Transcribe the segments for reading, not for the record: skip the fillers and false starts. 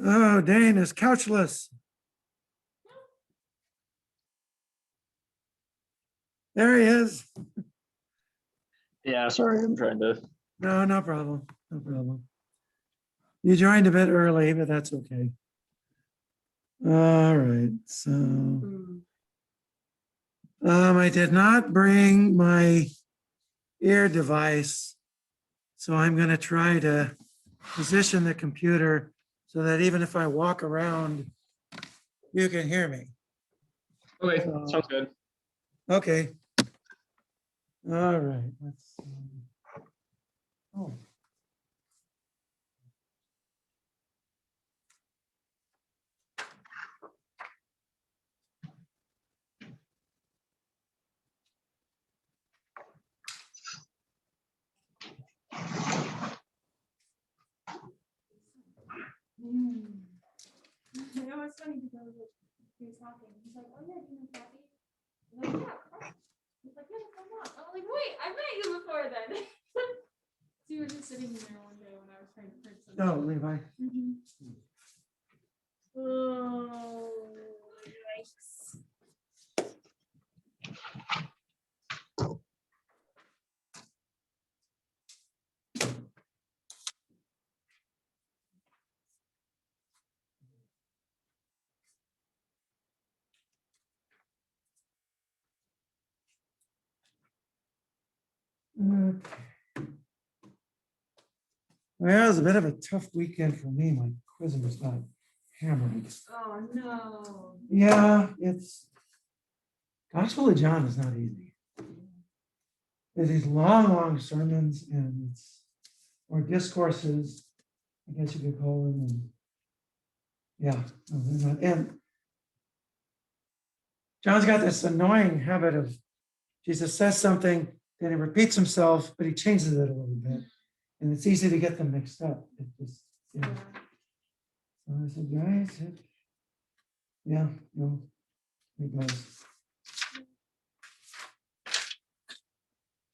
Oh, Dane is couchless. There he is. Yeah, sorry, I'm trying to. No, no problem. No problem. You joined a bit early, but that's okay. All right. So I did not bring my ear device. So I'm going to try to position the computer so that even if I walk around, you can hear me. Okay, So- sounds good. Okay. All right. Let's see. Oh. You know, it's funny because he was talking. He's like, "Oh yeah, do you know coffee?" I'm like, "Yeah, of course." He's like, "Yeah, come on." I'm like, "Wait, I met you before then." So you were just sitting in there one day when I was trying to print something. No, Levi. Oh, yikes. Okay. Well, it was a bit of a tough weekend for me. My quizzers got hammered. Oh no. Yeah, it's Gospel of John is not easy. There's these long, long sermons and it's or discourses, I guess you could call them. And yeah, no, they're not. And John's got this annoying habit of Jesus says something, then he repeats himself, but he changes it a little bit. And it's easy to get them mixed up. It just, yeah. So I said, guys, yeah, no, it goes.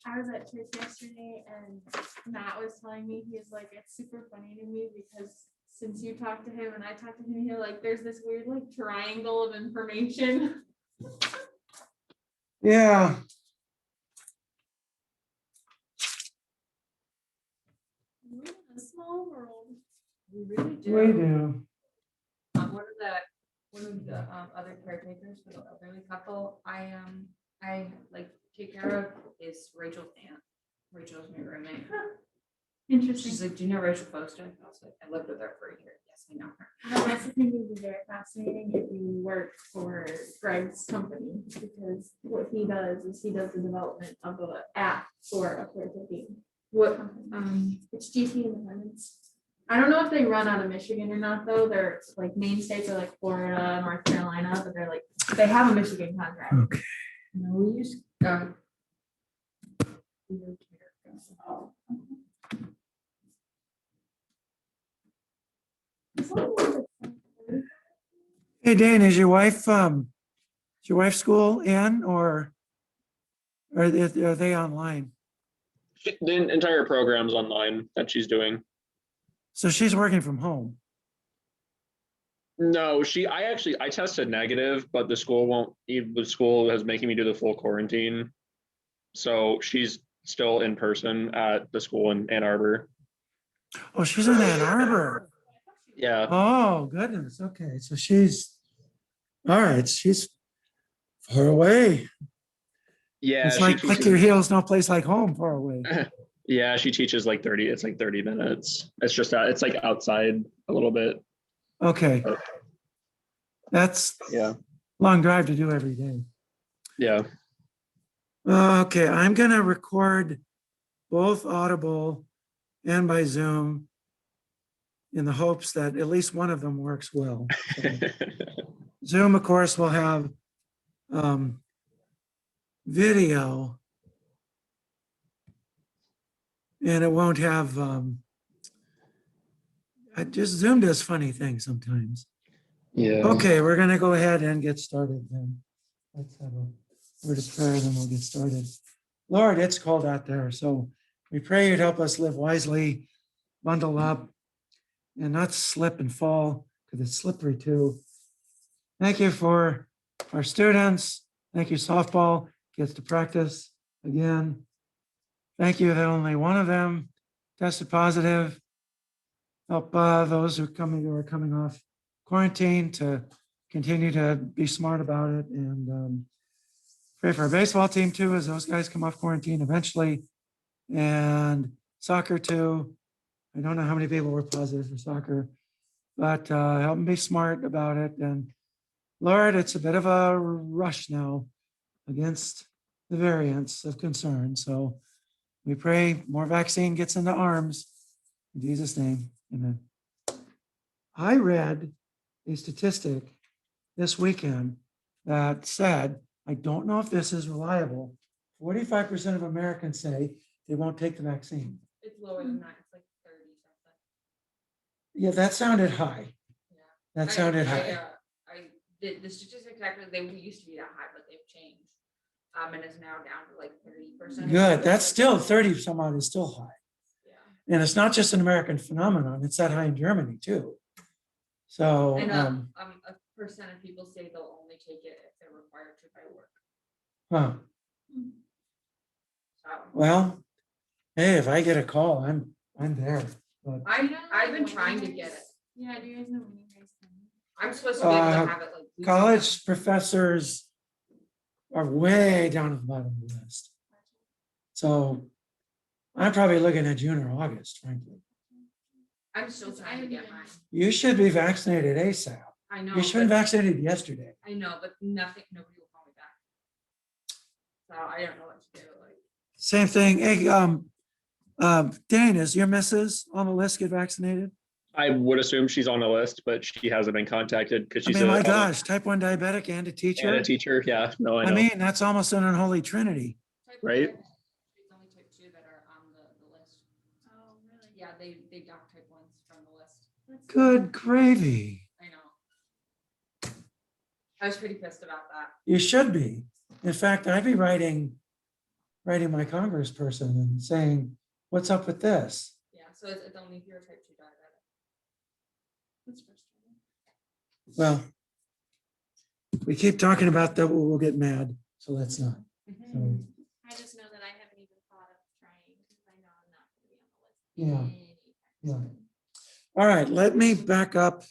I was at church yesterday and Matt was telling me, he's like, it's super funny to me because since you talked to him and I talked to him, you're like, there's this weird like triangle of information. Yeah. We live in a small world. We really do. We do. One of the other caretakers for the elderly couple, I like take care of is Rachel's aunt. Rachel's my roommate. Interesting. She's like, do you know Rachel Foster? I was like, I lived with her for a year. Yes, I know her. No, that's the thing that would be very fascinating if you work for Greg's company, because what he does is he does the development of an app for a caretaking. What? It's GT Independence. I don't know if they run out of Michigan or not, though. They're like main states are like Florida, North Carolina, but they're like they have a Michigan contract. Okay. No, we used. Oh. Hey, Dane, is your wife school in or are they online? The entire program's online that she's doing. So she's working from home. No, I tested negative, but the school is making me do the full quarantine. So she's still in person at the school in Ann Arbor. Oh, she's in Ann Arbor. Yeah. Oh, goodness. Okay. So she's all right. She's far away. Yeah. It's like click your heels, no place like home, far away. Yeah, she teaches like 30, it's like 30 minutes. It's just it's like outside a little bit. Okay. That's Yeah. long drive to do every day. Yeah. Okay, I'm gonna record both Audible and by Zoom in the hopes that at least one of them works well. So Zoom, of course, will have video and it won't have, Zoom does funny things sometimes. Yeah. Okay, we're gonna go ahead and get started then. Let's have a word of prayer, then we'll get started. Lord, it's cold out there, so we pray you'd help us live wisely, bundle up, and not slip and fall because it's slippery too. Thank you for our students. Thank you, softball gets to practice again. Thank you that only one of them tested positive. Help those who are coming off quarantine to continue to be smart about it, and pray for our baseball team too, as those guys come off quarantine eventually, and soccer too. I don't know how many people were positive for soccer, but help them be smart about it. And Lord, it's a bit of a rush now against the variants of concern. So we pray more vaccine gets into arms. In Jesus' name, amen. I read a statistic this weekend that said, I don't know if this is reliable, 45% of Americans say they won't take the vaccine. It's lower than that, it's like 30 something. Yeah, that sounded high. Yeah. That sounded high. The statistics actually, they used to be that high, but they've changed. And it's now down to like 30%. Good. That's still 30 some odd is still high. Yeah. And it's not just an American phenomenon. It's that high in Germany too. So, And a percent of people say they'll only take it if they're required to by work. huh. So Well, hey, if I get a call, I'm there. But I've been trying to get it. Yeah, do you guys know when you guys can? I'm supposed to be able to have it like. college professors are way down at the bottom of the list. So I'm probably looking at June or August, frankly. I'm still trying to get mine. You should be vaccinated ASAP. I know. You should have been but- vaccinated yesterday. I know, but nobody will call me back. So I don't know what to do, like. Same thing. Hey, Dane, is your missus on the list get vaccinated? I would assume she's on the list, but she hasn't been contacted because I she's mean, my gosh, type 1 diabetic and a and teacher. a teacher. Yeah, no, I I know. mean, that's almost an unholy trinity. Right. It's only type 2 that are on the list. Oh, really? Yeah, they dock type 1s from the list. That's Good gravy. I know. I was pretty pissed about that. You should be. In fact, I'd be writing my congressperson and saying, what's up with this? Yeah, so it's only if you're a type 2 diabetic. That's frustrating. Well, we keep talking about that, we'll get mad, so let's not. So, I just know that I haven't even thought of trying because I know I'm not going to be on the list. Yeah, anytime yeah. soon. All right, let me back up.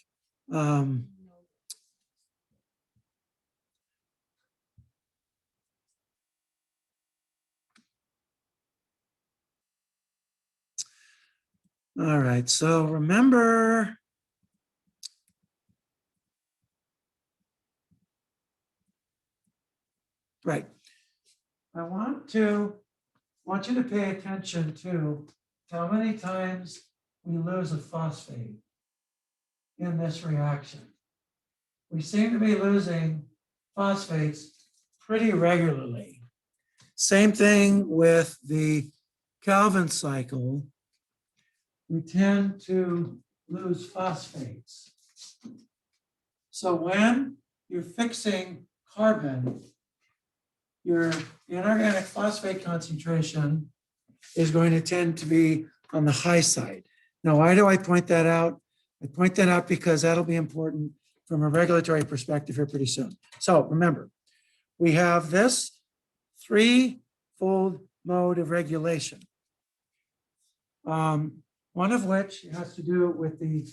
All right, so remember. Right. I want you to pay attention to how many times we lose a phosphate in this reaction. We seem to be losing phosphates pretty regularly. Same thing with the Calvin cycle. We tend to lose phosphates. So when you're fixing carbon, your inorganic phosphate concentration is going to tend to be on the high side. Now, why do I point that out? I point that out because that'll be important from a regulatory perspective here pretty soon. So remember, we have this threefold mode of regulation. One of which has to do with the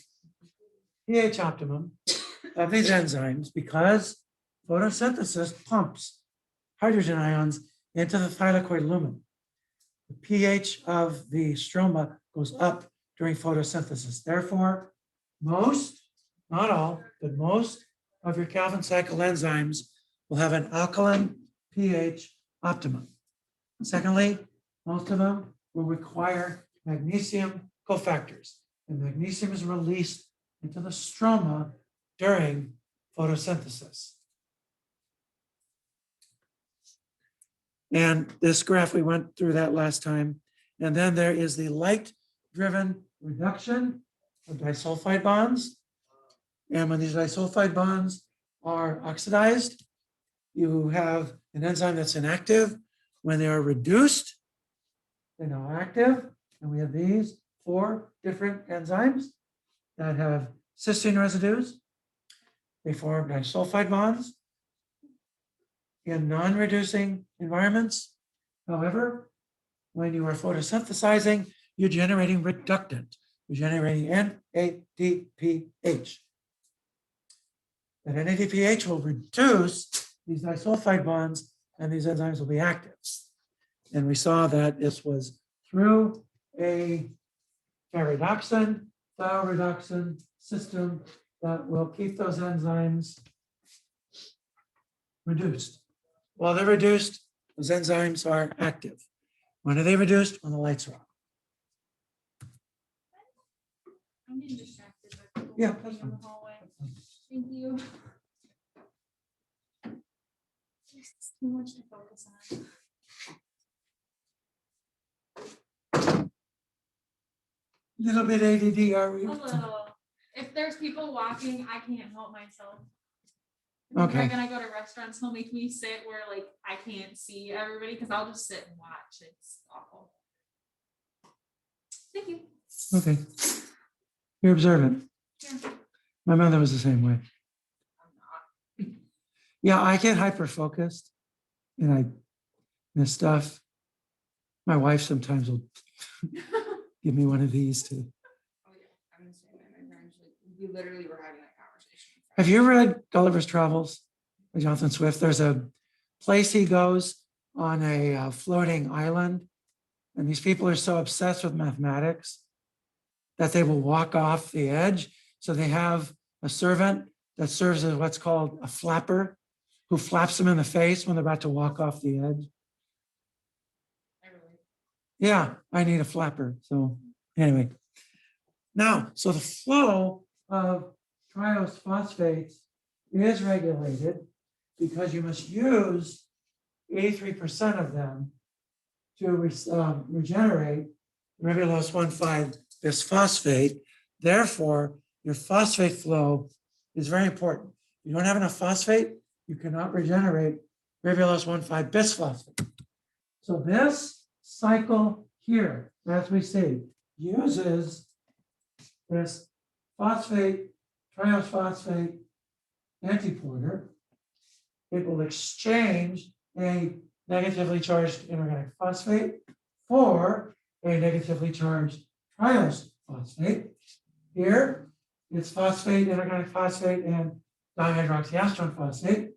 pH optimum of these enzymes, because photosynthesis pumps hydrogen ions into the thylakoid lumen. The pH of the stroma goes up during photosynthesis. Therefore, most, not all, but most of your Calvin cycle enzymes will have an alkaline pH optimum. Secondly, most of them will require magnesium cofactors, and magnesium is released into the stroma during photosynthesis. And this graph, we went through that last time. And then there is the light-driven reduction of disulfide bonds. And when these disulfide bonds are oxidized, you have an enzyme that's inactive. When they are reduced, they're now active. And we have these 4 different enzymes that have cysteine residues. They form disulfide bonds in non-reducing environments. However, when you are photosynthesizing, you're generating reductant. You're generating NADPH. That NADPH will reduce these disulfide bonds and these enzymes will be active. And we saw that this was through a ferredoxin, thioredoxin system that will keep those enzymes reduced. While they're reduced, those enzymes are active. When are they reduced? When the lights are on. I'm getting distracted by people Yeah, walking that's in the fine. hallway. Thank you. It's too much to focus on. Little bit ADD, are we? A little. If there's people walking, I can't help myself. Okay. When I go to restaurants, they'll make me sit where like I can't see everybody because I'll just sit and watch. It's awful. Thank you. Okay. You're observant. Yeah. My mother was the same way. I'm not. Yeah, I get hyper focused and I miss stuff. My wife sometimes will give me one of these too. Oh yeah, I'm the same way. My parents, like, we literally were having that conversation. Have you read Gulliver's Travels by Jonathan Swift? There's a place he goes on a floating island, and these people are so obsessed with mathematics that they will walk off the edge. So they have a servant that serves as what's called a flapper, who flaps them in the face when they're about to walk off the edge. I really, Yeah, I need a flapper. So anyway, now, so the flow of triose phosphates is regulated because you must use 83% of them to regenerate ribulose 1,5 bisphosphate. Therefore, your phosphate flow is very important. If you don't have enough phosphate, you cannot regenerate ribulose 1,5 bisphosphate. So this cycle here, as we see, uses this phosphate, triose phosphate antiporter. It will exchange a negatively charged inorganic phosphate for a negatively charged triose phosphate. Here, it's phosphate, inorganic phosphate, and dihydroxyacetone phosphate.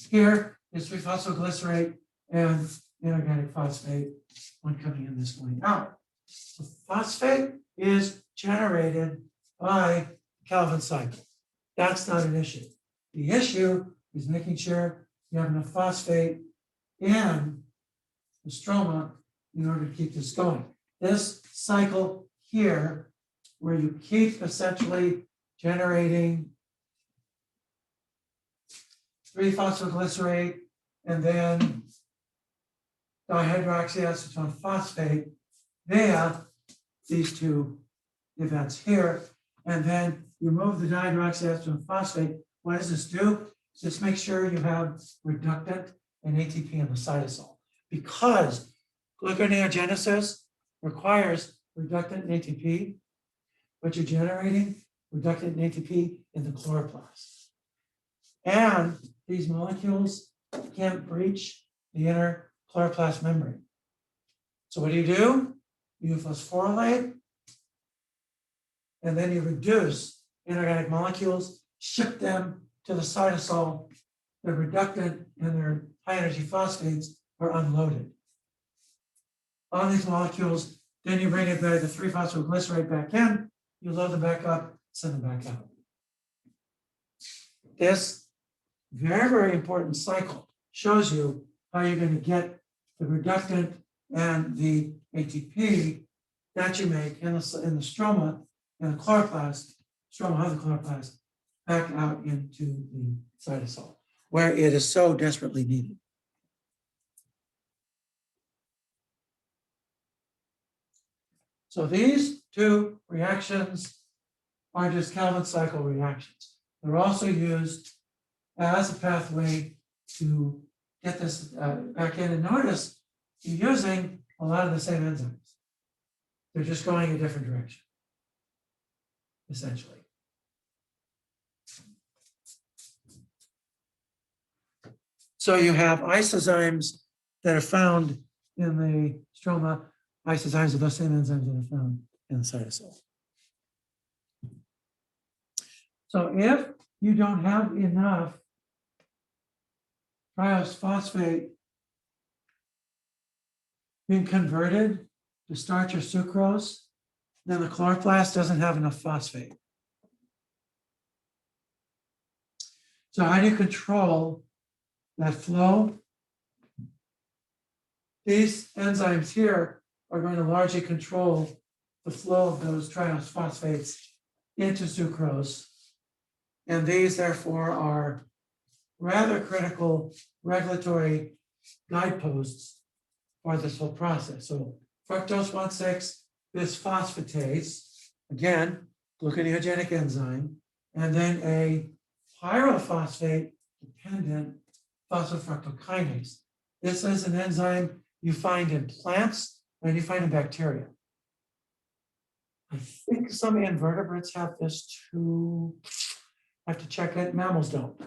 Here is 3-phosphoglycerate and inorganic phosphate, one coming in, this going out. So phosphate is generated by Calvin cycle. That's not an issue. The issue is making sure you have enough phosphate in the stroma in order to keep this going. This cycle here, where you keep essentially generating 3-phosphoglycerate and then dihydroxyacetone phosphate via these two events here, and then you move the dihydroxyacetone phosphate. What does this do? Just make sure you have reductant and ATP in the cytosol, because gluconeogenesis requires reductant and ATP, but you're generating reductant and ATP in the chloroplast. And these molecules can't breach the inner chloroplast membrane. So what do? You phosphorylate, and then you reduce inorganic molecules, ship them to the cytosol. The reductant and their high energy phosphates are unloaded on these molecules. Then you bring it back, the 3-phosphoglycerate back in, you load them back up, send them back out. This very, very important cycle shows you how you're going to get the reductant and the ATP that you make in the stroma and the chloroplast, stroma of the chloroplast, back out into the cytosol, where it is so desperately needed. So these two reactions are just Calvin cycle reactions. They're also used as a pathway to get this back in. And notice you're using a lot of the same enzymes. They're just going a different direction. essentially. So you have isozymes that are found in the stroma. Isozymes are those same enzymes that are found in the cytosol. So if you don't have enough triose phosphate being converted to starch or sucrose, then the chloroplast doesn't have enough phosphate. So how do you control that flow? These enzymes here are going to largely control the flow of those triose phosphates into sucrose. And these therefore are rather critical regulatory guideposts for this whole process. So fructose 1,6-bisphosphatase, again, gluconeogenic enzyme, and then a pyrophosphate dependent phosphofructokinase. This is an enzyme you find in plants and you find in bacteria. I think some invertebrates have this too. I have to check it. Mammals don't.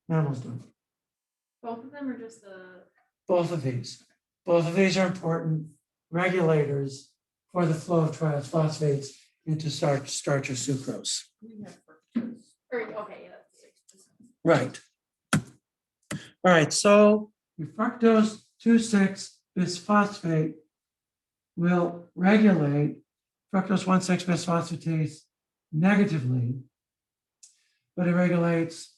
Mammals don't. Both of them are just the. Both of these. Both of these are important regulators for the flow of triose phosphates into starch or sucrose. Or, okay, yeah, that's 6%. Right. All right, so your fructose 2,6-bisphosphate will regulate fructose 1,6-bisphosphatase negatively, but it regulates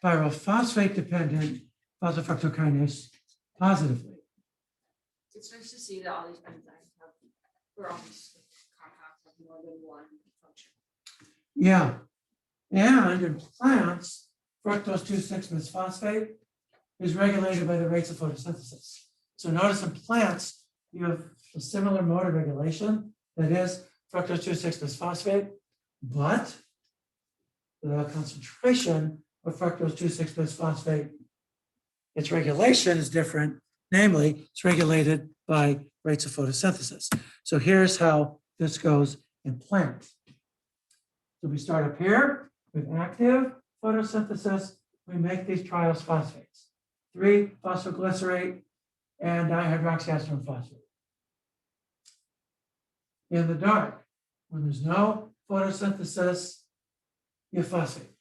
pyrophosphate dependent phosphofructokinase positively. It's nice to see that all these enzymes have, or all these compounds have more than one function. Yeah, and in plants, fructose 2,6-bisphosphate is regulated by the rates of photosynthesis. So notice in plants, you have a similar mode of regulation, that is fructose 2,6-bisphosphate, but the concentration of fructose 2,6-bisphosphate, its regulation is different. Namely, it's regulated by rates of photosynthesis. So here's how this goes in plants. So we start up here with active photosynthesis. We make these triose phosphates, 3-phosphoglycerate and dihydroxyacetone phosphate. In the dark, when there's no photosynthesis, you have phosphate.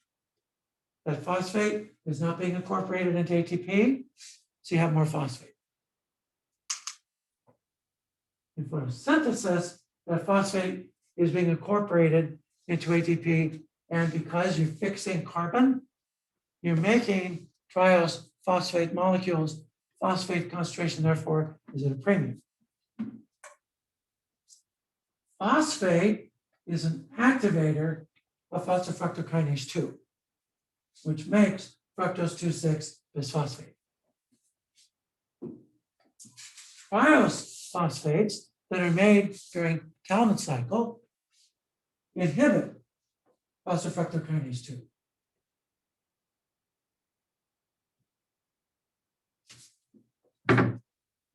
That phosphate is not being incorporated into ATP, so you have more phosphate. In photosynthesis, that phosphate is being incorporated into ATP, and because you're fixing carbon, you're making triose phosphate molecules. Phosphate concentration, therefore, is at a premium. Phosphate is an activator of phosphofructokinase 2, which makes fructose 2,6-bisphosphate. Triose phosphates that are made during Kalman cycle inhibit phosphofructokinase 2.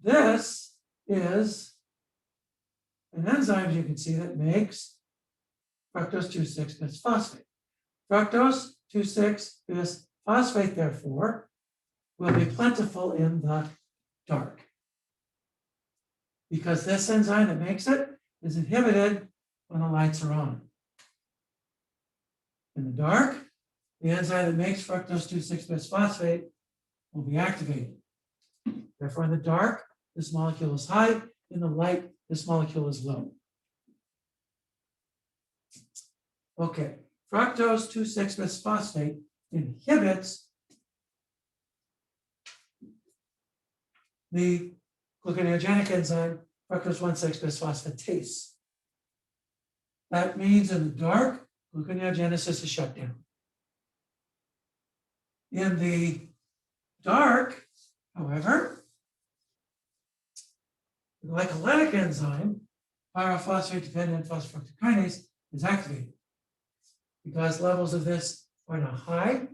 This is an enzyme, you can see, that makes fructose 2,6-bisphosphate. Fructose 2,6-bisphosphate, therefore, will be plentiful in the dark, because this enzyme that makes it is inhibited when the lights are on. In the dark, the enzyme that makes fructose 2,6-bisphosphate will be activated. Therefore, in the dark, this molecule is high. In the light, this molecule is low. Okay, fructose 2,6-bisphosphate inhibits the gluconeogenic enzyme fructose 1,6-bisphosphatase. That means in the dark, gluconeogenesis is shut down. In the dark, however, the glycolytic enzyme, pyrophosphate-dependent phosphofructokinase, is activated because levels of this are now high.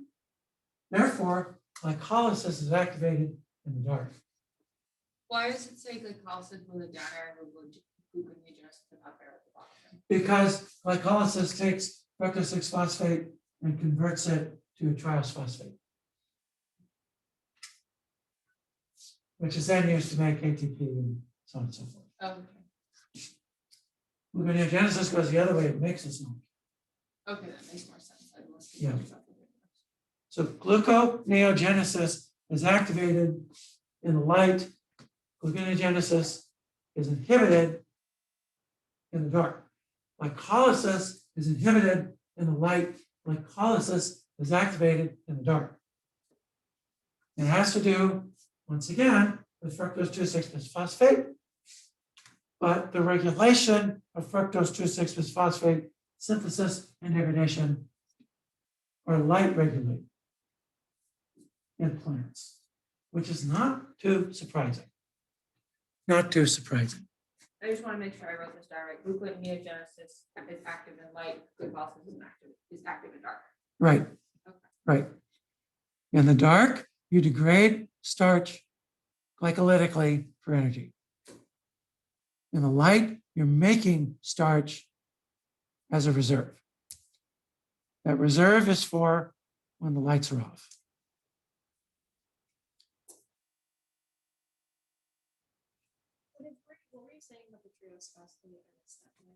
Therefore, glycolysis is activated in the dark. Why does it say glycolysis with a downer and gluconeogenesis up there at the bottom? Because glycolysis takes fructose 6-phosphate and converts it to a triose phosphate, which is then used to make ATP and so on and so forth. Okay. Gluconeogenesis goes the other way, it makes its own. Okay, that makes more sense. I was Yeah. confused about the difference. So gluconeogenesis is activated in the light. Gluconeogenesis is inhibited in the dark. Glycolysis is inhibited in the light. Glycolysis is activated in the dark. It has to do, once again, with fructose 2,6-bisphosphate. But the regulation of fructose 2,6-bisphosphate synthesis and degradation are light regulated in plants, which is not too surprising. Not too surprising. I just want to make sure I wrote this down right. Gluconeogenesis is active in light, glycolysis is active in dark. Right. Okay. Right. In the dark, you degrade starch glycolytically for energy. In the light, you're making starch as a reserve. That reserve is for when the lights are off. What were you saying about the triose phosphate? I missed that one.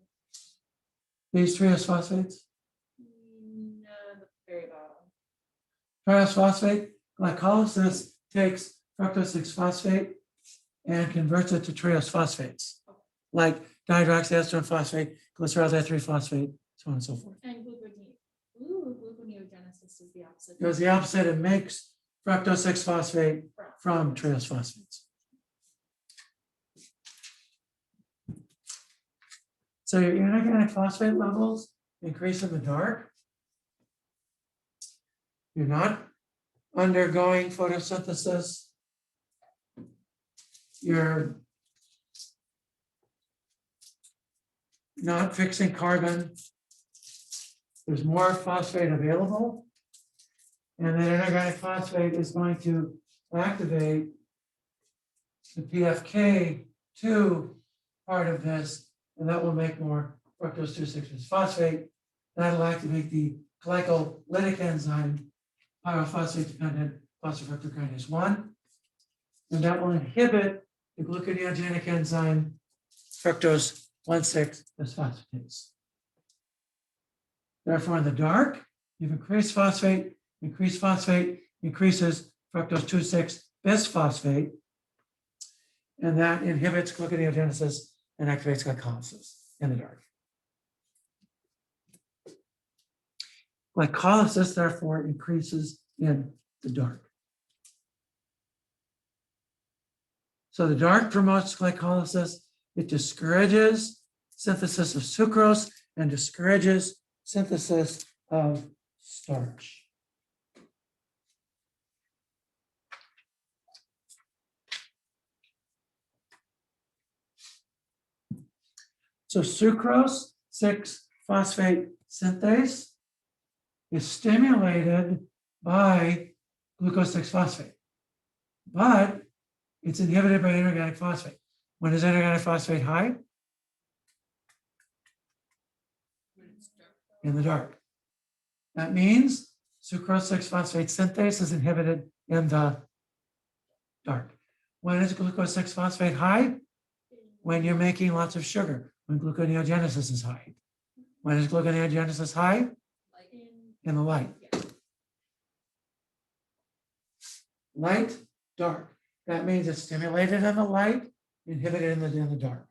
These triose phosphates, No, the very bottom. triose phosphate, glycolysis takes fructose 6-phosphate and converts it to triose phosphates, like dihydroxyacetone phosphate, glycerol di3-phosphate, so on and so forth. And gluconeogenesis is the opposite. It goes the opposite, it makes fructose 6-phosphate from triose phosphates. So your inorganic phosphate levels increase in the dark. You're not undergoing photosynthesis. You're not fixing carbon. There's more phosphate available. And then inorganic phosphate is going to activate the PFK2 part of this, and that will make more fructose 2,6-bisphosphate. That'll activate the glycolytic enzyme, pyrophosphate dependent phosphofructokinase 1, and that will inhibit the gluconeogenic enzyme fructose 1,6-bisphosphatase. Therefore, in the dark, you've increased phosphate increases fructose 2,6-bisphosphate, and that inhibits gluconeogenesis and activates glycolysis in the dark. Glycolysis, therefore, increases in the dark. So the dark promotes glycolysis. It discourages synthesis of sucrose and discourages synthesis of starch. So sucrose 6-phosphate synthase is stimulated by glucose 6-phosphate, but it's inhibited by inorganic phosphate. When is inorganic phosphate high? In the dark. That means sucrose 6-phosphate synthase is inhibited in the dark. When is glucose 6-phosphate high? When you're making lots of sugar, when gluconeogenesis is high. When is gluconeogenesis high? In the light. Light, dark. That means it's stimulated in the light, inhibited in the dark.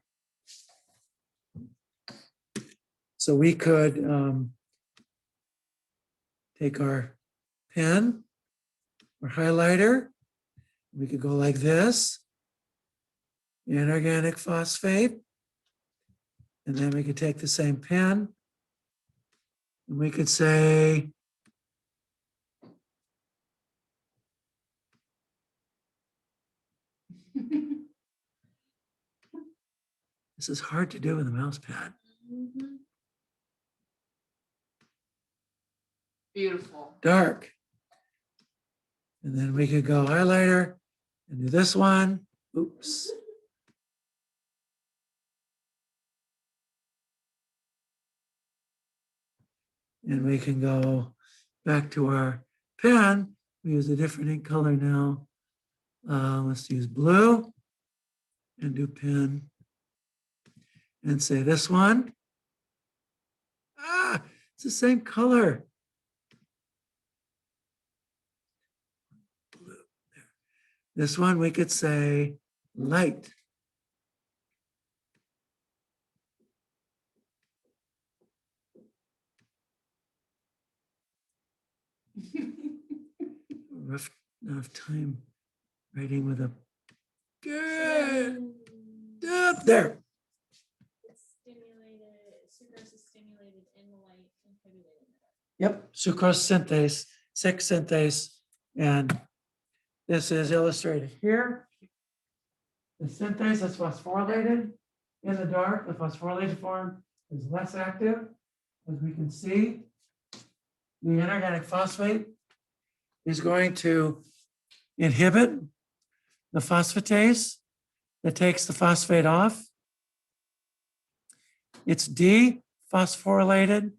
So we could take our pen or highlighter. We could go like this, inorganic phosphate. And then we could take the same pen and we could say, this is hard to do with a mouse pad. Beautiful. Dark. And then we could go highlighter and do this one. Oops. And we can go back to our pen. We use a different ink color now. Let's use blue and do pen and say this one. Ah, it's the same color. Blue. There. This one we could say light. Rough enough time writing with a good up there. It's stimulated, sucrose is stimulated in the light, inhibited in the dark. Yep, sucrose synthase, 6 synthase, and this is illustrated here. The synthase is phosphorylated in the dark. The phosphorylated form is less active. As we can see, the inorganic phosphate is going to inhibit the phosphatase that takes the phosphate off. It's dephosphorylated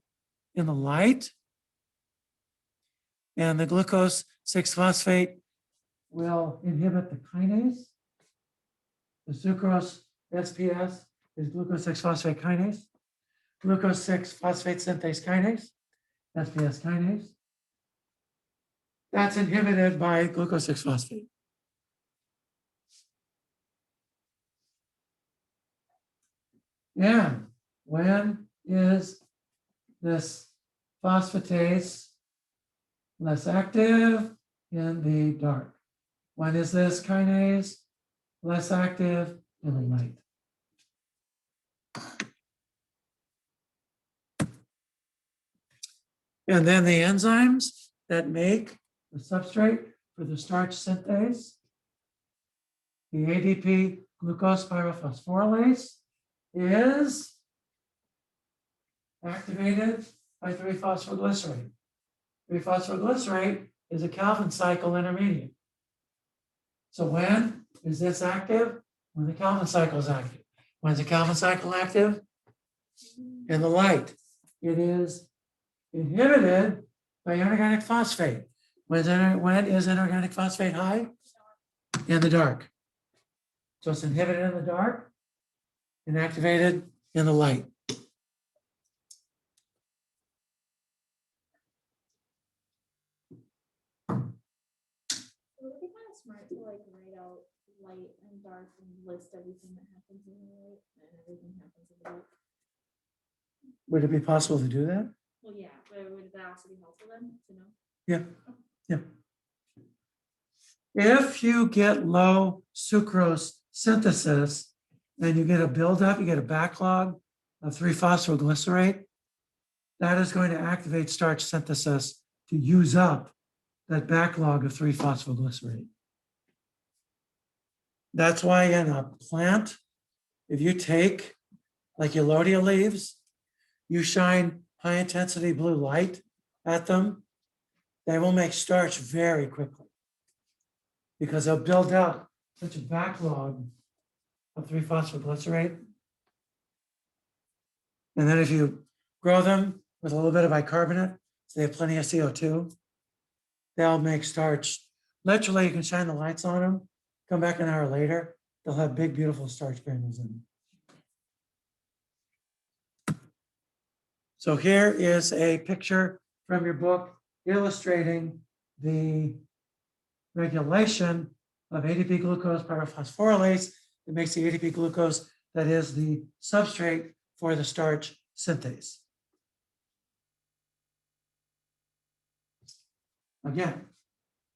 in the light. And the glucose 6-phosphate will inhibit the kinase. The sucrose SPS is glucose 6-phosphate kinase. Glucose 6-phosphate synthase kinase, SPS kinase. That's inhibited by glucose 6-phosphate. And when is this phosphatase less active? In the dark. When is this kinase less active? In the light. And then the enzymes that make the substrate for the starch synthase, the ADP glucose pyrophosphorylase, is activated by 3-phosphoglycerate. 3-phosphoglycerate is a Calvin cycle intermediate. So when is this active? When the Calvin cycle is active. When's the Calvin cycle active? In the light. It is inhibited by inorganic phosphate. When is inorganic phosphate high? In the dark. So it's inhibited in the dark and activated in the light. It would be kind of smart to like write out light and dark and list everything that happens in the light and everything happens in the dark. Would it be possible to do that? Well, yeah, but would that also be helpful then to know? Yeah. If you get low sucrose synthesis and you get a buildup, you get a backlog of 3-phosphoglycerate, that is going to activate starch synthesis to use up that backlog of 3-phosphoglycerate. That's why in a plant, if you take like Elodia leaves, you shine high intensity blue light at them, they will make starch very quickly because they'll build up such a backlog of 3-phosphoglycerate. And then if you grow them with a little bit of bicarbonate, so they have plenty of CO2, they'll make starch. Literally, you can shine the lights on them, come back an hour later, they'll have big, beautiful starch granules in them. So here is a picture from your book illustrating the regulation of ADP glucose pyrophosphorylase that makes the ADP glucose that is the substrate for the starch synthase. Again,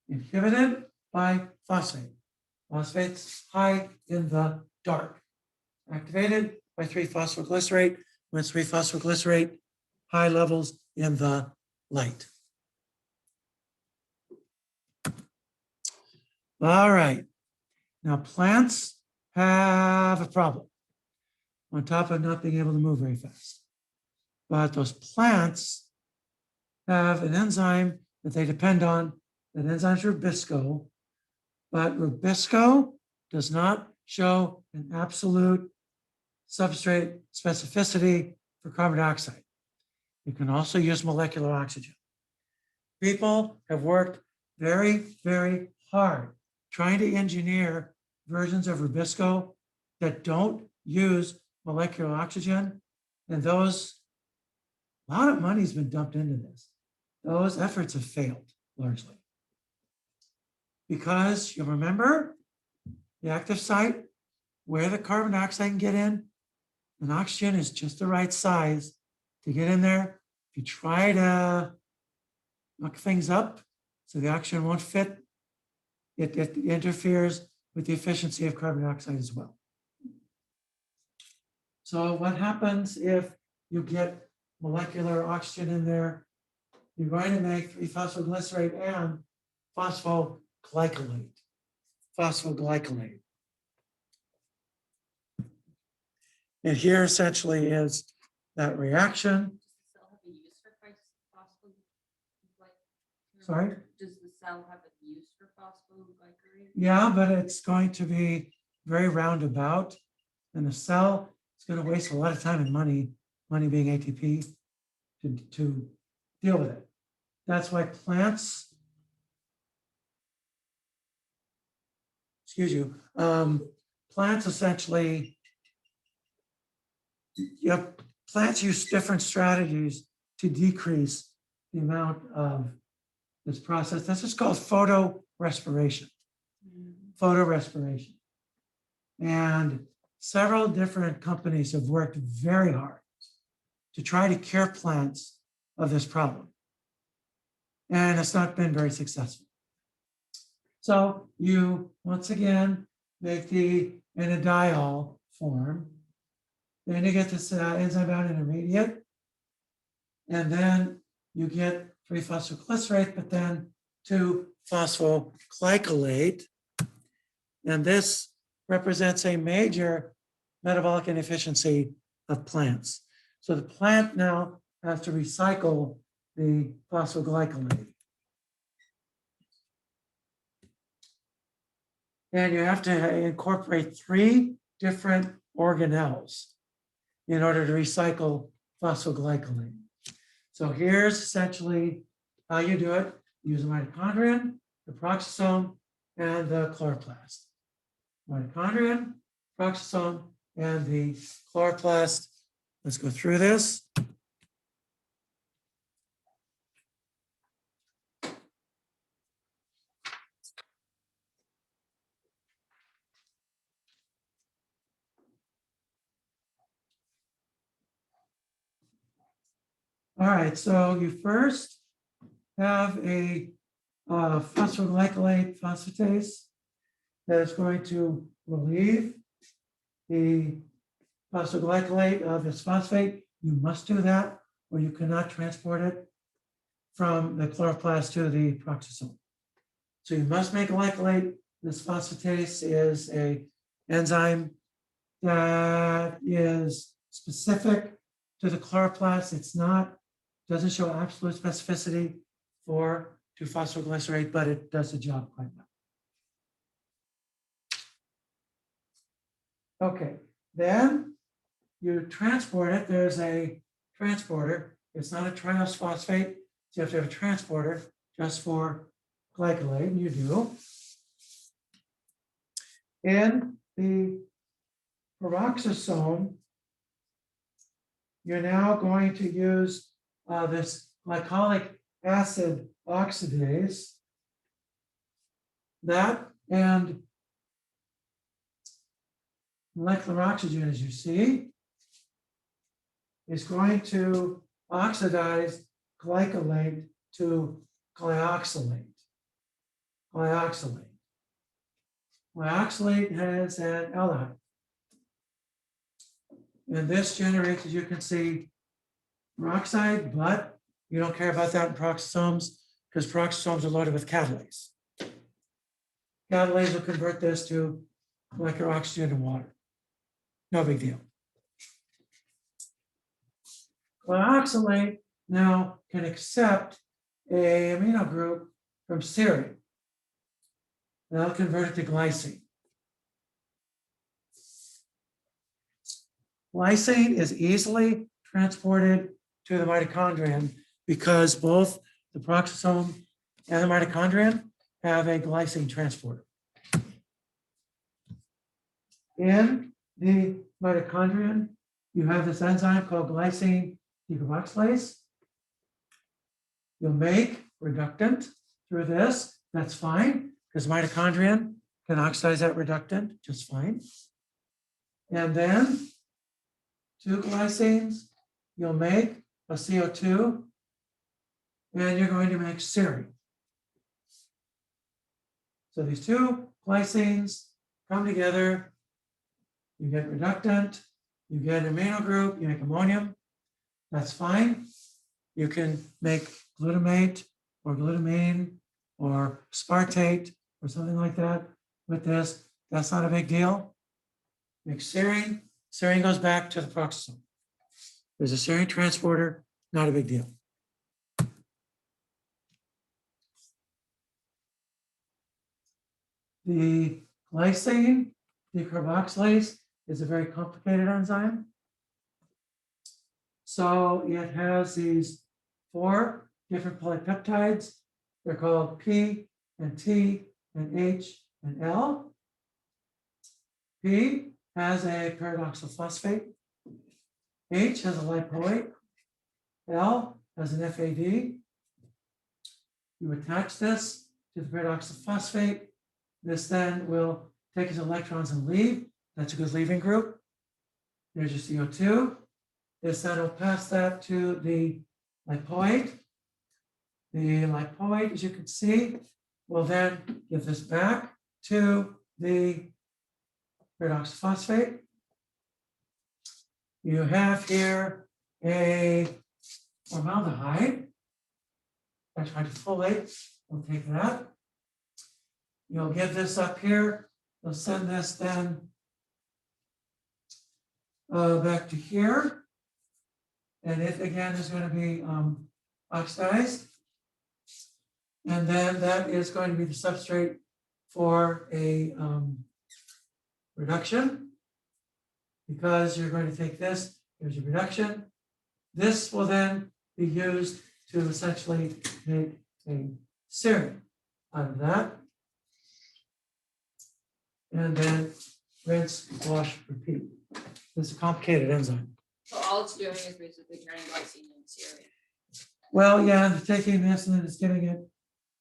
inhibited by phosphate. Phosphate's high in the dark. Activated by 3-phosphoglycerate. When it's 3-phosphoglycerate, high levels in the light. All right. Now plants have a problem on top of not being able to move very fast. But those plants have an enzyme that they depend on. That enzyme is rubisco, but rubisco does not show an absolute substrate specificity for carbon dioxide. You can also use molecular oxygen. People have worked very, very hard trying to engineer versions of Rubisco that don't use molecular oxygen. And those, a lot of money's been dumped into this. Those efforts have failed largely. Because you remember the active site where the carbon dioxide can get in, and oxygen is just the right size to get in there. If you try to muck things up so the oxygen won't fit, it interferes with the efficiency of carbon dioxide as well. So what happens if you get molecular oxygen in there? You're going to make 3-phosphoglycerate and phosphoglycolate. Phosphoglycolate. And here essentially is that reaction. Sorry? Does the cell have a use for phosphoglycerate? Yeah, but it's going to be very roundabout. And the cell is going to waste a lot of time and money being ATP, to deal with it. That's why plants, plants essentially, plants use different strategies to decrease the amount of this process. This is called photorespiration. Photorespiration. And several different companies have worked very hard to try to cure plants of this problem. And it's not been very successful. So you, once again, make the enediol form. Then you get this enzyme bound intermediate. And then you get 3-phosphoglycerate, but then 2-phosphoglycolate. And this represents a major metabolic inefficiency of plants. So the plant now has to recycle the phosphoglycolate. And you have to incorporate 3 different organelles in order to recycle phosphoglycolate. So here's essentially how you do it. Use the mitochondrion, the peroxisome, and the chloroplast. Mitochondrion, peroxisome, and the chloroplast. Let's go through this. All right, so you first have a phosphoglycolate phosphatase that is going to relieve the phosphoglycolate of its phosphate. You must do that, or you cannot transport it from the chloroplast to the peroxisome. So you must make a glycolate. This phosphatase is an enzyme that is specific to the chloroplast. It's not, doesn't show absolute specificity for 2-phosphoglycerate, but it does the job quite well. Okay, then you transport it. There's a transporter. It's not a triose phosphate, so you have to have a transporter just for glycolate, and you do. In the peroxisome, you're now going to use this glycolic acid oxidase. That and molecular oxygen, as you see, is going to oxidize glycolate to glyoxylate. Glyoxylate. Glyoxylate has an aldehyde. And this generates, as you can see, peroxide, but you don't care about that in peroxisomes because peroxisomes are loaded with catalase. Catalase will convert this to molecular oxygen and water. No big deal. Glyoxylate now can accept a amino group from serine. That'll convert it to glycine. Glycine is easily transported to the mitochondrion because both the peroxisome and the mitochondrion have a glycine transporter. In the mitochondrion, you have this enzyme called glycine decarboxylase. You'll make reductant through this. That's fine because mitochondrion can oxidize that reductant just fine. And then 2 glycines, you'll make a CO2 and you're going to make serine. So these 2 glycines come together, you get reductant, you get an amino group, you make ammonium, that's fine. You can make glutamate or glutamine or aspartate or something like that with this. That's not a big deal. Make serine. Serine goes back to the peroxisome. There's a serine transporter, not a big deal. The glycine decarboxylase is a very complicated enzyme. So it has these 4 different polypeptides. They're called P and T and H and L. P has a paradoxal phosphate. H has a lipoic. L has an FAD. You attach this to the paradoxal phosphate. This then will take its electrons and leave. That's a good leaving group. There's your CO2. This then will pass that to the lipoid. The lipoid, as you can see, will then give this back to the paradoxal phosphate. You have here a formaldehyde. Tetrahydrofolate. We'll take that. You'll give this up here. You'll send this then back to here. And it again is going to be oxidized. And then that is going to be the substrate for a reduction. Because you're going to take this, here's your reduction. This will then be used to essentially make a serine out of that. And then rinse, wash, repeat. This is a complicated enzyme. So all it's doing is basically turning glycine into serine. Well, yeah, it's taking this and then it's giving it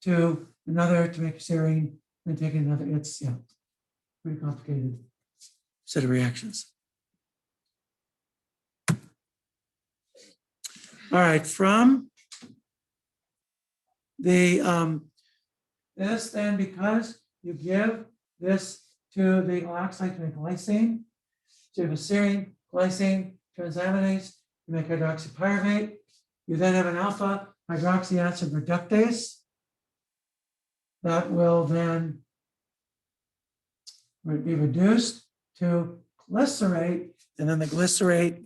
to another to make a serine, then taking another. It's, yeah, pretty complicated set of reactions. All right, from the this then, because you give this to the oxide to make glycine, so you have a serine, glycine, transaminase, you make hydroxypyruvate. You then have an alpha hydroxy acid reductase that will then be reduced to glycerate, and then the glycerate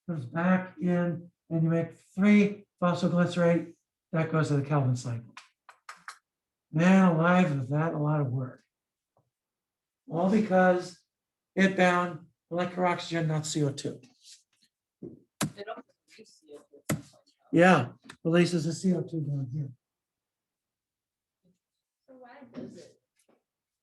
goes back in, and you make 3-phosphoglycerate. That goes to the Calvin cycle. Man alive, is that a lot of work? All because it bound molecular oxygen, not CO2. They don't produce CO2 at some point, though. Yeah, releases the CO2 down here. So why does it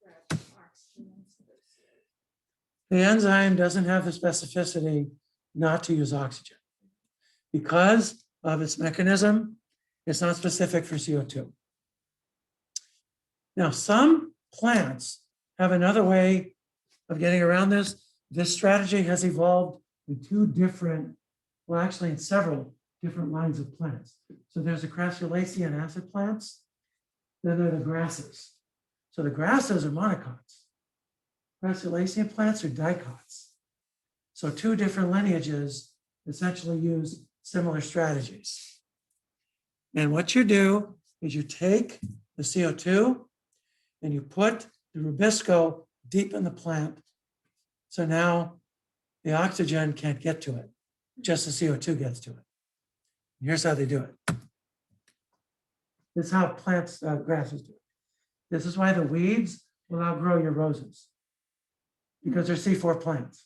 grab oxygen instead of CO2? The enzyme doesn't have the specificity not to use oxygen. Because of its mechanism, it's not specific for CO2. Now, some plants have another way of getting around this. This strategy has evolved in 2 different, well, actually in several different lines of plants. So there's the crassulacean acid plants, then there are the grasses. So the grasses are monocots. Crassulacean plants are dicots. So 2 different lineages essentially use similar strategies. And what you do is you take the CO2 and you put the rubisco deep in the plant. So now the oxygen can't get to it, just the CO2 gets to it. Here's how they do it. This is how plants, grasses do it. This is why the weeds will outgrow your roses, because they're C4 plants.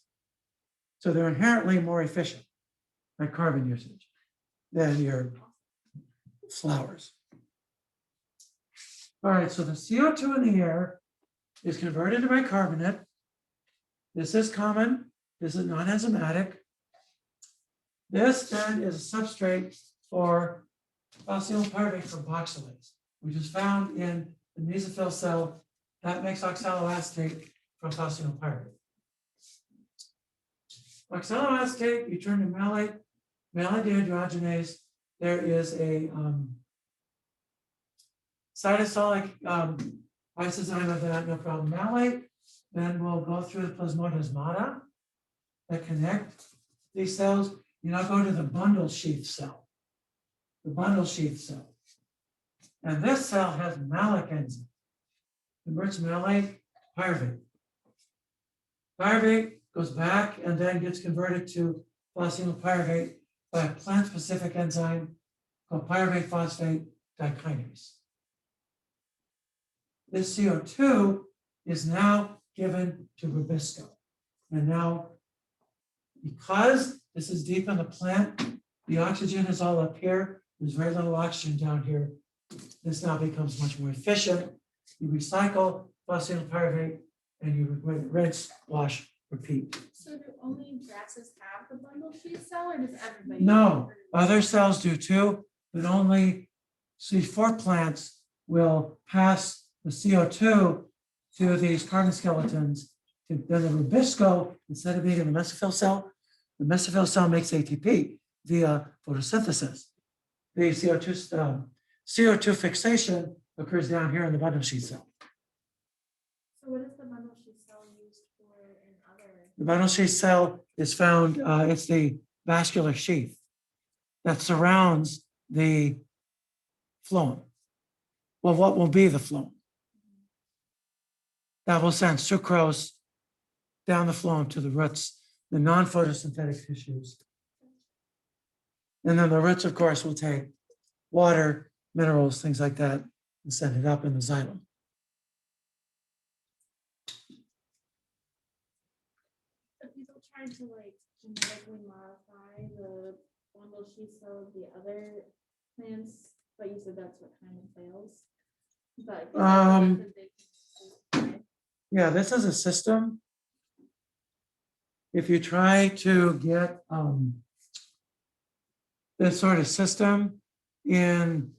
So they're inherently more efficient at carbon usage. than your flowers. All right, so the CO2 in the air is converted to bicarbonate. This is common. This is non-enzymatic. This then is a substrate for phosphoryl pyruvate carboxylase, which is found in the mesophyll cell that makes oxaloacetate from phosphoryl pyruvate. Oxaloacetate, you turn to malate, malate dehydrogenase. There is a cytosolic lysozyme of that, no problem. Malate then will go through the plasmodesmata that connect these cells. You now go to the bundle sheath cell. The bundle sheath cell. And this cell has malic enzyme. Converts malate to pyruvate. Pyruvate goes back and then gets converted to phosphonylpyruvate by a plant-specific enzyme called pyruvate phosphate dikinase. This CO2 is now given to rubisco. And now, because this is deep in the plant, the oxygen is all up here. There's very little oxygen down here. This now becomes much more efficient. You recycle phosphonylpyruvate and you rinse, wash, repeat. So do only grasses have the bundle sheath cell, or does everybody? No, other cells do too, but only C4 plants will pass the CO2 to these carbon skeletons. Then the rubisco, instead of being in the mesophyll cell makes ATP via photosynthesis. The CO2 fixation occurs down here in the bundle sheath cell. So what is the bundle sheath cell used for in other? The bundle sheath cell is found, it's the vascular sheath that surrounds the phloem. Well, what will be the phloem? That will send sucrose down the phloem to the roots, the non-photosynthetic tissues. And then the roots, of course, will take water, minerals, things like that, and send it up in the xylem. But people tried to like genetically modify the bundle sheath cell of the other plants, but you said that's what kind of fails. But is that the method they can try? Yeah, this is a system. If you try to get this sort of system in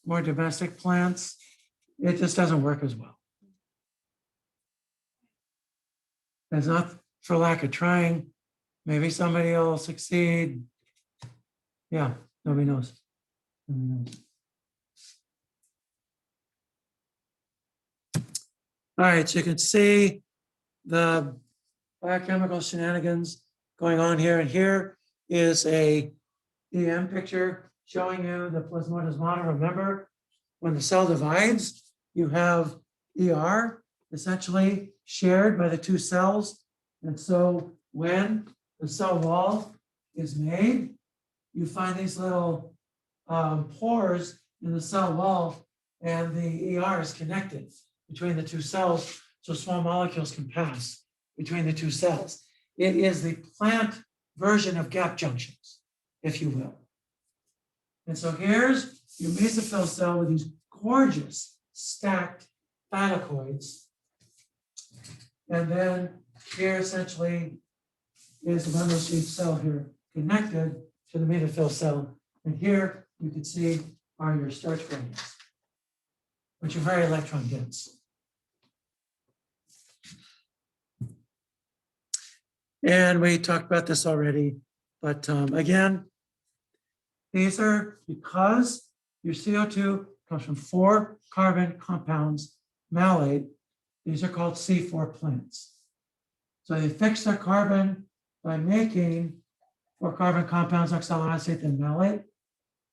more domestic plants, it just doesn't work as well. It's not for lack of trying. Maybe somebody will succeed. Yeah, nobody knows. Nobody knows. All right, so you can see the biochemical shenanigans going on here. And here is a EM picture showing you the plasmodesmata. Remember, when the cell divides, you have ER essentially shared by the two cells. And so when the cell wall is made, you find these little pores in the cell wall, and the ER is connected between the two cells, so small molecules can pass between the two cells. It is the plant version of gap junctions, if you will. And so here's your mesophyll cell with these gorgeous stacked thylakoids. And then here essentially is the bundle sheath cell here connected to the mesophyll cell. And here you can see are your starch granules, which are very electron dense. And we talked about this already, but again, these are because your CO2 comes from 4 carbon compounds, malate. These are called C4 plants. So they fix their carbon by making 4 carbon compounds, oxaloacetate and malate,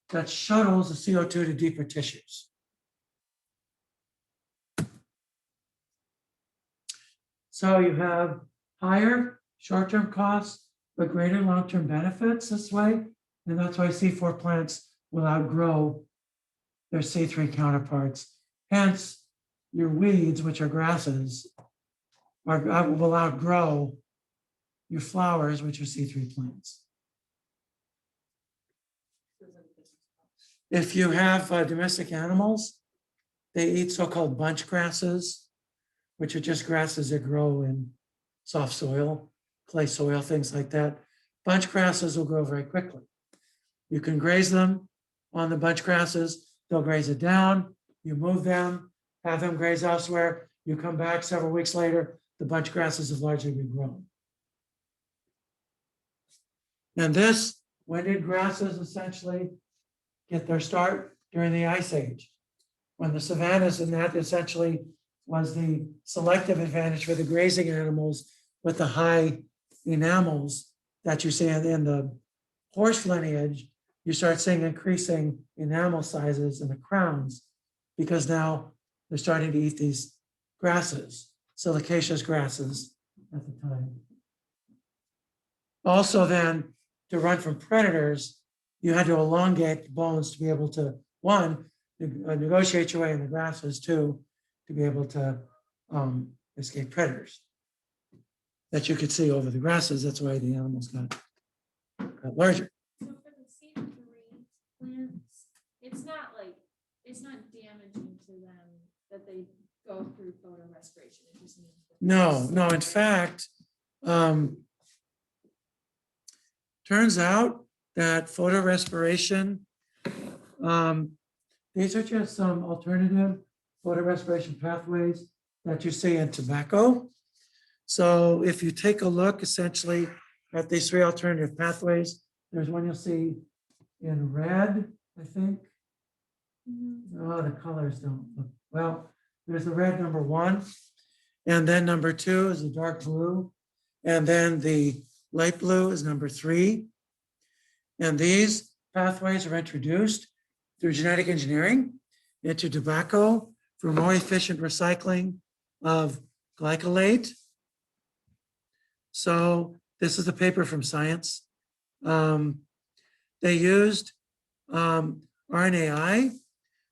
that shuttles the CO2 to deeper tissues. So you have higher short-term costs, but greater long-term benefits this way. And that's why C4 plants will outgrow their C3 counterparts. Hence, your weeds, which are grasses, will outgrow your flowers, which are C3 plants. Doesn't if you have domestic animals, they eat so-called bunch grasses, which are just grasses that grow in soft soil, clay soil, things like that. Bunch grasses will grow very quickly. You can graze them on the bunch grasses. They'll graze it down. You move them, have them graze elsewhere. You come back several weeks later, the bunch grasses have largely regrown. And this, when did grasses essentially get their start? During the Ice Age, when the savannas, and that essentially was the selective advantage for the grazing animals with the high enamels that you see in the horse lineage. You start seeing increasing enamel sizes in the crowns because now they're starting to eat these grasses, silicaceous grasses at the time. Also then, to run from predators, you had to elongate the bones to be able to, one, negotiate your way in the grasses, two, to be able to escape predators that you could see over the grasses. That's why the animals got larger. So for the C3 plants, it's not damaging to them that they go through photorespiration. It just means that No, in fact, turns out that photorespiration, these are just some alternative photorespiration pathways that you see in tobacco. So if you take a look essentially at these three alternative pathways, there's one you'll see in red, I think. Oh, the colors don't look, well, there's the red number 1, and then number 2 is the dark blue, and then the light blue is number 3. And these pathways are introduced through genetic engineering into tobacco for more efficient recycling of glycolate. So this is the paper from Science. They used RNAi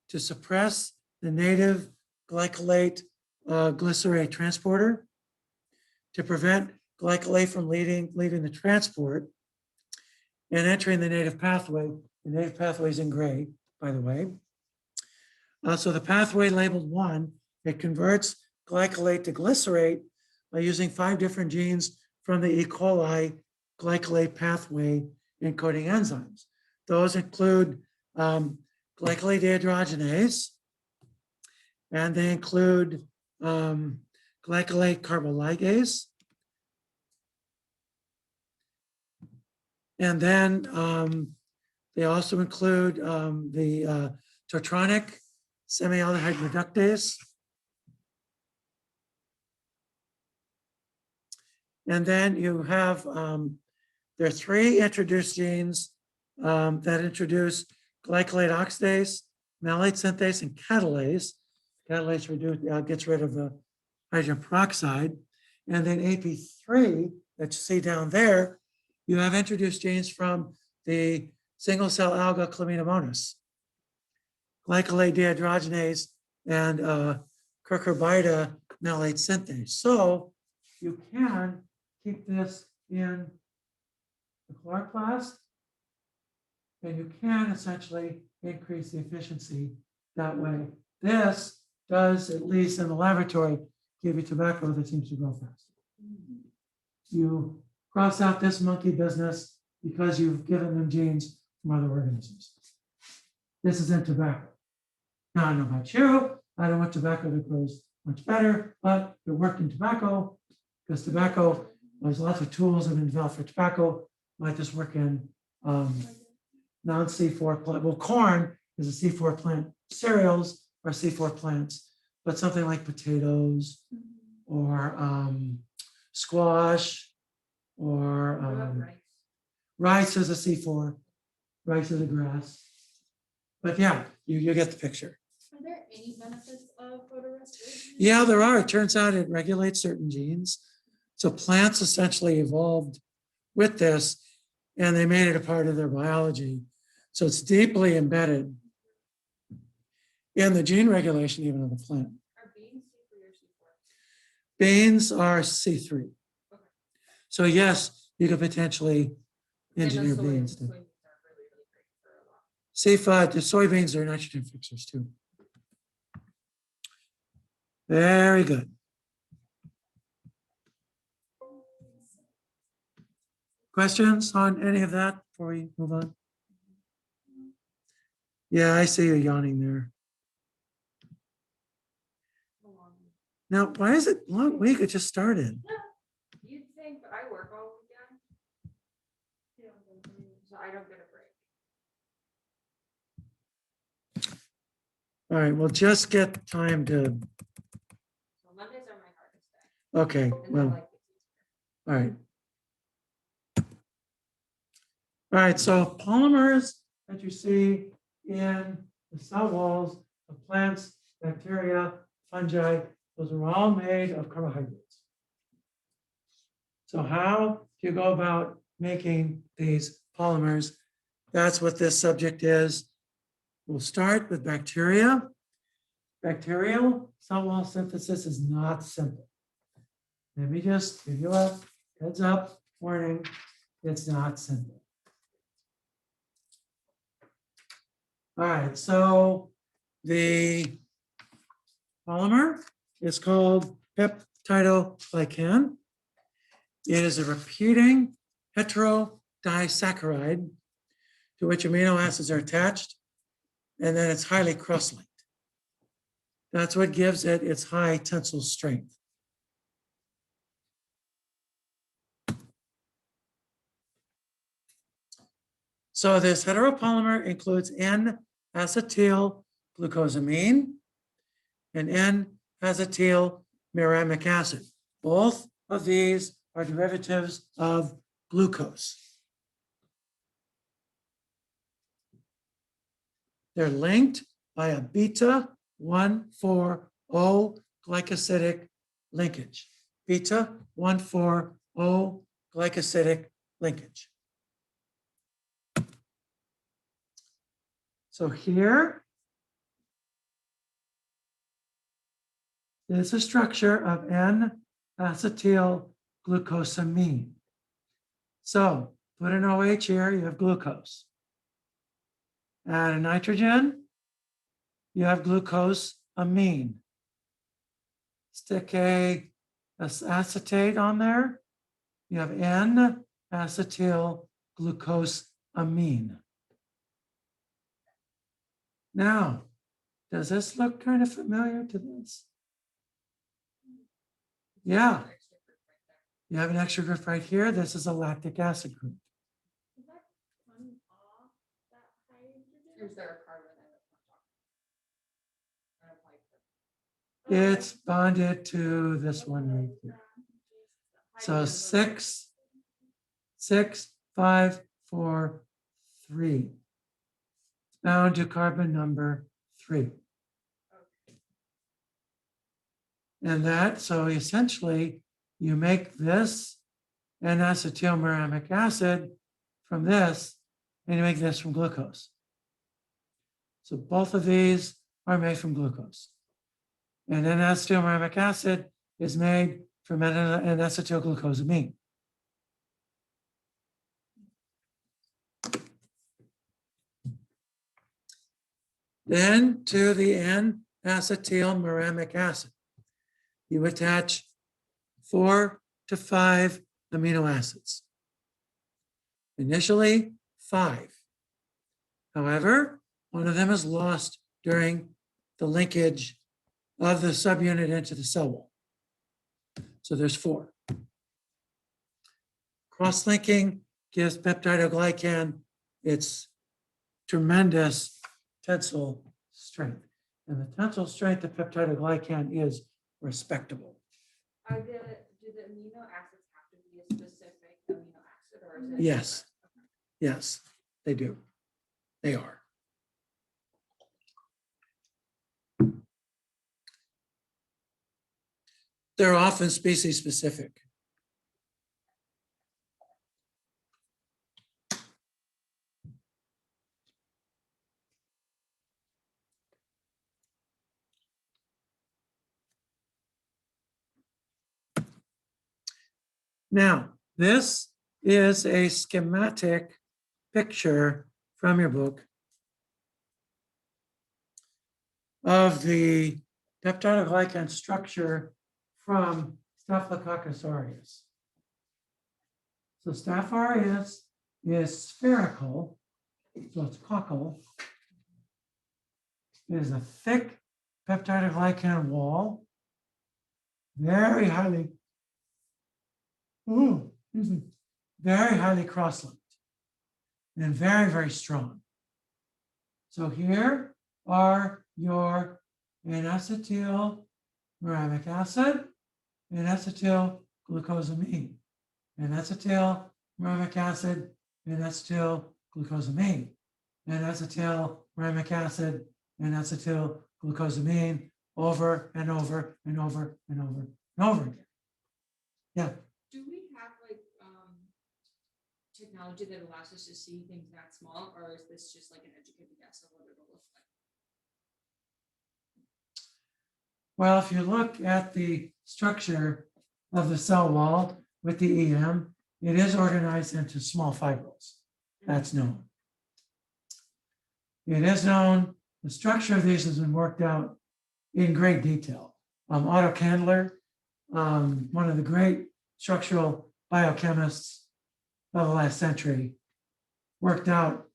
to suppress the native glycolate glycerate transporter to prevent glycolate from leaving the transport and entering the native pathway. The native pathway is in gray, by the way. So the pathway labeled 1, it converts glycolate to glycerate by using 5 different genes from the E. coli glycolate pathway encoding enzymes. Those include glycolate dehydrogenase, and they include glycolate carboligase. And then they also include the tortronic semialdehyde reductase. And then you have, there are 3 introduced genes that introduce glycolate oxidase, malate synthase, and catalase. Catalase gets rid of the hydrogen peroxide. And then AP3 that you see down there, you have introduced genes from the single cell alga Chlamydomonas, glycolate dehydrogenase, and cucurbita malate synthase. So you can keep this in the chloroplast, and you can essentially increase the efficiency that way. This does, at least in the laboratory, give you tobacco that seems to grow faster. You cross out this monkey business because you've given them genes from other organisms. This is in tobacco. Now, I don't know about you, I don't want tobacco that grows much better, but it worked in tobacco because tobacco, there's lots of tools that have been developed for tobacco, like this work in non-C4 plant. Well, corn is a C4 plant. Cereals are C4 plants, but something like potatoes or squash or rice is a C4. Rice is a grass. But yeah, you get the picture. Are there any benefits of photorespiration? Yeah, there are. It turns out it regulates certain genes. So plants essentially evolved with this, and they made it a part of their biology. So it's deeply embedded in the gene regulation even of the plant. Are beans C3 or C4? Beans are C3. So yes, you could potentially engineer beans. C5, the soybeans are nitrogen fixers too. Very good. Questions on any of that before we move on? Yeah, I see you yawning there. Now, why is it long week? It just started. You'd think, but I work all weekend, so I don't get a break. All right, we'll just get time to, So Mondays are my hardest day. okay, And then well, like, all right. All right, so polymers that you see in the cell walls of plants, bacteria, fungi, those are all made of carbohydrates. So how do you go about making these polymers? That's what this subject is. We'll start with bacteria. Bacterial cell wall synthesis is not simple. Let me just give you a heads up warning. It's not simple. All right, so the polymer is called peptidoglycan. It is a repeating heterodisaccharide to which amino acids are attached, and then it's highly cross-linked. That's what gives it its high tensile strength. So this heteropolymer includes N-acetyl glucosamine and N-acetyl muramic acid. Both of these are derivatives of glucose. They're linked by a beta 1,4-O glycosidic linkage. Beta 1,4-O glycosidic linkage. So here is a structure of N-acetyl glucosamine. So put an OH here, you have glucose. Add a nitrogen, you have glucosamine. Stick a acetate on there, you have N-acetyl glucosamine. Now, does this look kind of familiar to this? Yeah, you have an extra group right here. This is a lactic acid group. Is that coming off that hydrogen? Is there a carbon in it? It's bonded to this one right here. So 6, 6, 5, 4, 3. Bound to carbon number 3. And that, so essentially, you make this N-acetyl muramic acid from this, and you make this from glucose. So both of these are made from glucose. And N-acetyl muramic acid is made from N-acetyl glucosamine. Then to the N-acetyl muramic acid, you attach 4 to 5 amino acids. Initially 5. However, one of them is lost during the linkage of the subunit into the cell wall. So there's 4. Cross-linking gives peptidoglycan its tremendous tensile strength. And the tensile strength of peptidoglycan is respectable. Do the amino acids have to be a specific amino acid, or is it? Yes. Yes, they do. They are. They're often species specific. Now, this is a schematic picture from your book of the peptidoglycan structure from Staphylococcus aureus. So Staph aureus is spherical, so it's cockle. It is a thick peptidoglycan wall, very highly, very highly cross-linked and very, very strong. So here are your N-acetyl muramic acid, N-acetyl glucosamine, N-acetyl muramic acid, N-acetyl glucosamine, N-acetyl muramic acid, N-acetyl glucosamine, over and over and over and over and over again. Yeah. Do we have like technology that allows us to see things that small, or is this just like an educated guess of what it'll look like? Well, if you look at the structure of the cell wall with the EM, it is organized into small fibrils. That's known. It is known, the structure of these has been worked out in great detail. Otto Candler, one of the great structural biochemists of the last century, worked out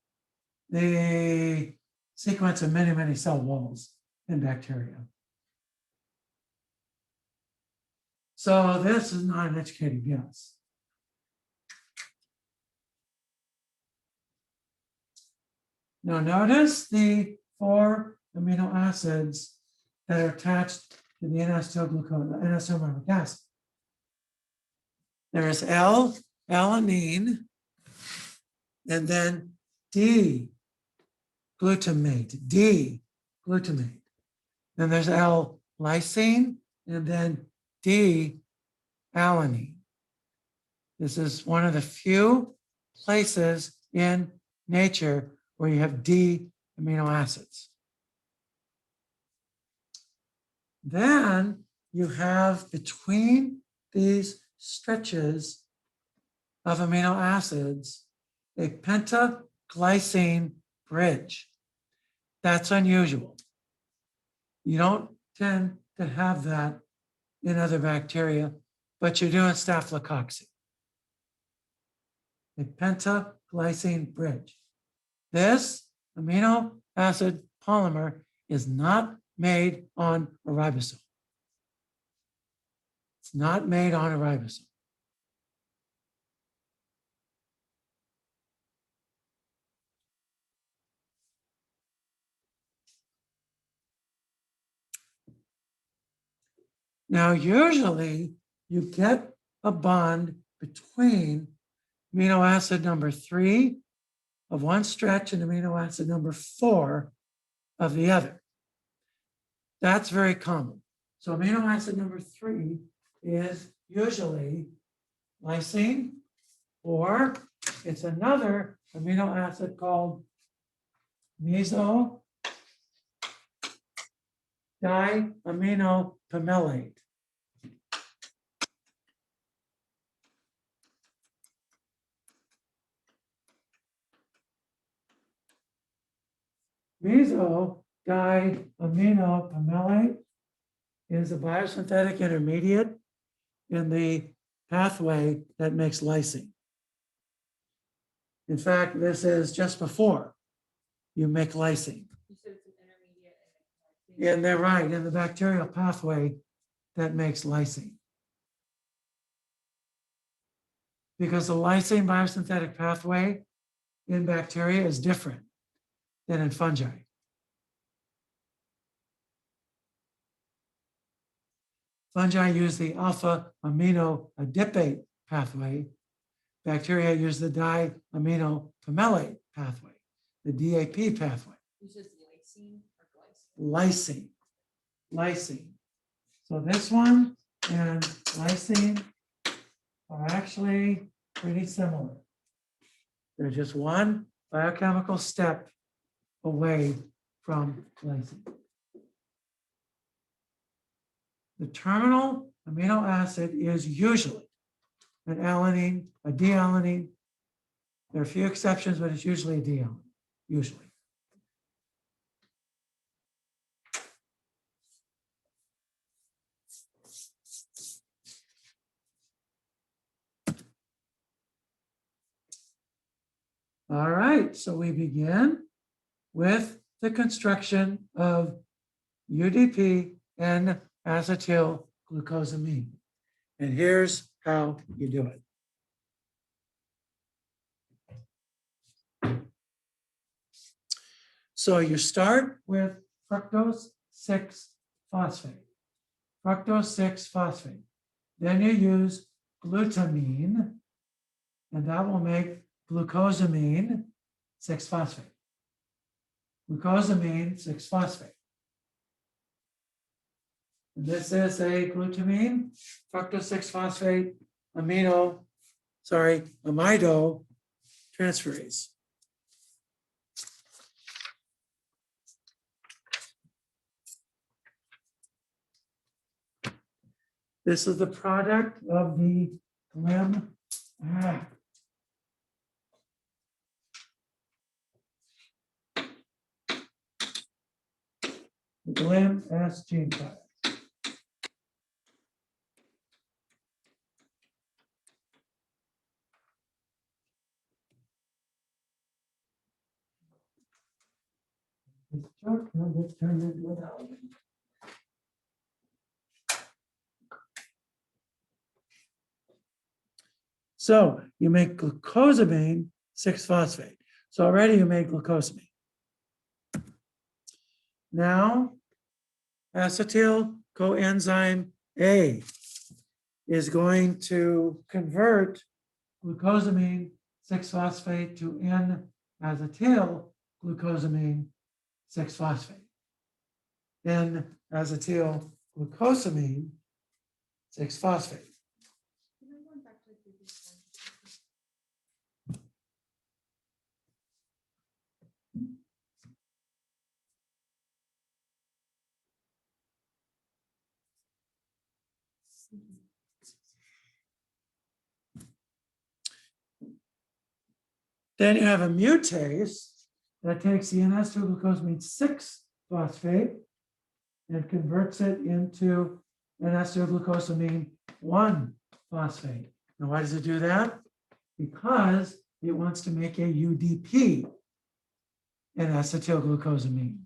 the sequence of many, many cell walls in bacteria. So this is not an educated guess. Now notice the 4 amino acids that are attached to the N-acetylmuramic acid. There is L-alanine, and then D-glutamate, D-glutamate. Then there's L-lysine, and then D-alanine. This is one of the few places in nature where you have D amino acids. Then you have between these stretches of amino acids a pentaglycine bridge. That's unusual. You don't tend to have that in other bacteria, but you do in Staphylococcus. A pentaglycine bridge. This amino acid polymer is not made on a ribosome. It's not made on a ribosome. Now, usually you get a bond between amino acid number 3 of one stretch and amino acid number 4 of the other. That's very common. So amino acid number 3 is usually lysine, or it's another amino acid called mesodiaminopamellate. Mesodiaminopamellate is a biosynthetic intermediate in the pathway that makes lysine. In fact, this is just before you make lysine. You said it's an intermediate. And they're right, in the bacterial pathway that makes lysine. Because the lysine biosynthetic pathway in bacteria is different than in fungi. Fungi use the alpha amino adipate pathway. Bacteria use the diaminopamellate pathway, the DAP pathway. You said lysine or glycine? Lysine. So this one and lysine are actually pretty similar. They're just one biochemical step away from lysine. The terminal amino acid is usually an alanine, a D-alanine. There are a few exceptions, but it's usually a D-alanine, usually. All right, so we begin with the construction of UDP and acetyl glucosamine. And here's how you do it. So you start with fructose 6-phosphate. Fructose 6-phosphate. Then you use glutamine, and that will make glucosamine 6-phosphate. Glucosamine 6-phosphate. And this is a glutamine, fructose 6-phosphate, amido transferase. This is the product of the glim. The glim S gene product. This chart now gets turned into a diagram. So you make glucosamine 6-phosphate. So already you made glucosamine. Now, acetyl coenzyme A is going to convert glucosamine 6-phosphate to N-acetyl glucosamine 6-phosphate. N-acetyl glucosamine 6-phosphate. Then you have a mutase that takes the N-acetyl glucosamine 6-phosphate and converts it into N-acetyl glucosamine 1-phosphate. Now, why does it do that? Because it wants to make a UDP N-acetyl glucosamine.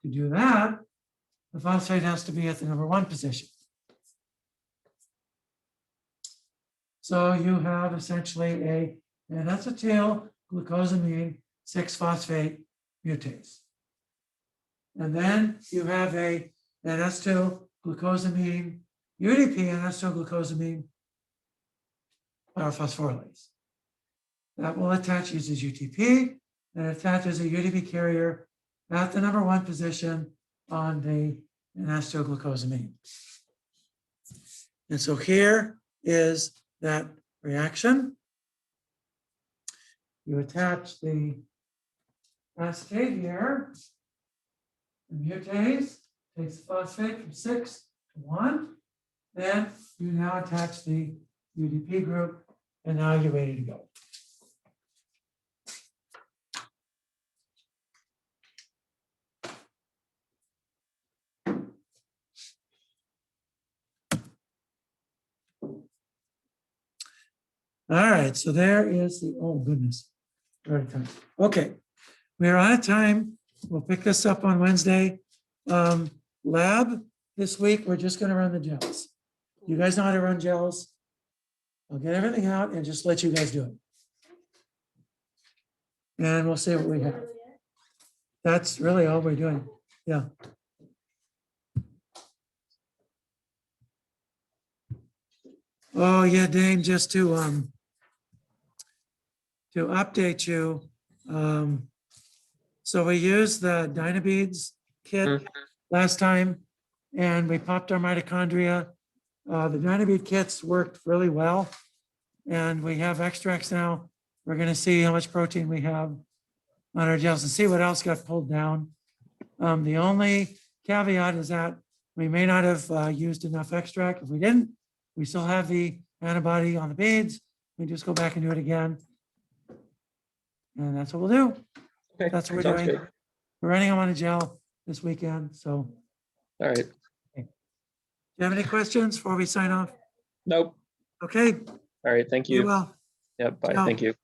To do that, the phosphate has to be at the number 1 position. So you have essentially a N-acetyl glucosamine 6-phosphate mutase. And then you have a N-acetyl glucosamine UDP N-acetyl glucosamine phosphorylase. That will attach, uses UTP, and attaches a UDP carrier at the number 1 position on the N-acetyl glucosamine. And so here is that reaction. You attach the acetate here. The mutase takes phosphate from 6 to 1. Then you now attach the UDP group, and now you're ready to go. All right, so there is the, oh goodness, we're out of time. Okay, we're out of time. We'll pick this up on Wednesday. Lab this week, we're just gonna run the gels. You guys know how to run gels. I'll get everything out and just let you guys do it. And we'll see what we have. That's really all we're doing, yeah. Oh yeah, Dane, just to update you. So we used the Dynabeads kit last time, and we popped our mitochondria. The Dynabead kits worked really well, and we have extracts now. We're going to see how much protein we have on our gels and see what else got pulled down. The only caveat is that we may not have used enough extract. If we didn't, we still have the antibody on the beads. We just go back and do it again. And that's what we'll do. Okay, That's what we're sounds doing. good. We're running them on a gel this weekend. So, All right. do you have any questions before we sign off? Nope. Okay. All right. Thank You you. will. Yep. Bye. Ciao. Thank you.